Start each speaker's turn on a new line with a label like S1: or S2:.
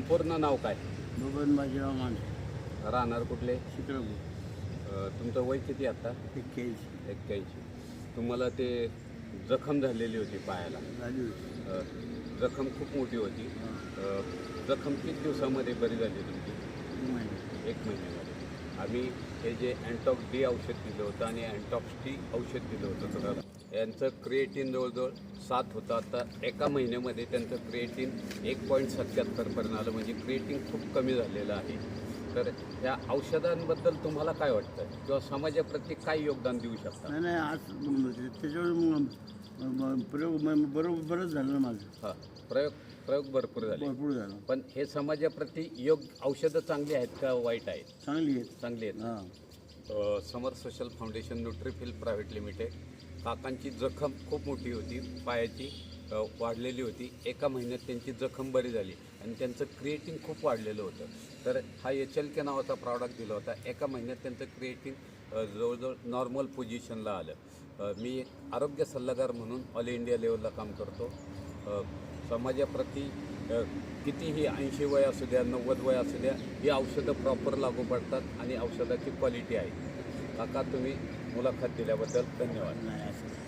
S1: संपूर्ण नाव काय?
S2: बबन बाजीराव माने,
S1: राहणार कुठले?
S2: चित्रकूट,
S1: तुमचं वय किती आता?
S2: 81
S1: 81. तुम्हाला ते जखम झालेली होती पायाला.
S2: झाली होती.
S1: जखम खूप मोठी होती. जखम किती दिवसामध्ये बरी झाली तुमची?
S2: 1 महिना.
S1: 1 महिन्यामध्ये. आम्ही हे जे अँटॉक्स डी औषध दिलं होतं आणि अँटॉक्स टी औषध दिलं होतं तुम्हाला, यांचं क्रिएटिन जवळजवळ 7 होतं. आता एका महिन्यामध्ये त्यांचं क्रिएटिन 1.77 पर्यंत आलं, म्हणजे क्रिएटिन खूप कमी झालेलं आहे. तर ह्या औषधांबद्दल तुम्हाला काय वाटतं, किंवा समाजाप्रती काय योगदान देऊ शकता?
S2: नाही नाही, आज त्याच्यावर प्रयोग बरंच झालं ना माझं.
S1: हां, प्रयोग भरपूर झाले.
S2: भरपूर झालं.
S1: पण हे समाजाप्रती औषधं चांगली आहेत का वाईट आहेत?
S2: चांगली आहेत.
S1: चांगली आहेत.
S2: हां.
S1: समर सोशल फाउंडेशन न्यूट्रीफिल प्रायव्हेट लिमिटेड. काकांची जखम खूप मोठी होती, पायाची वाढलेली होती. एका महिन्यात त्यांची जखम बरी झाली आणि त्यांचं क्रिएटिन खूप वाढलेलं होतं. तर हा HLK नावाचा प्रॉडक्ट दिला होता. एका महिन्यात त्यांचं क्रिएटिन जवळजवळ नॉर्मल पोझिशनला आलं. मी आरोग्य सल्लागार म्हणून ऑल इंडिया लेवलला काम करतो. समाजाप्रती कितीही 80 वय असू द्या, 90 वय असू द्या, ही औषधं प्रॉपर लागू पडतात आणि औषधाची क्वालिटी आहे. काका, तुम्ही मुलाखत दिल्याबद्दल धन्यवाद.
S2: नाही असं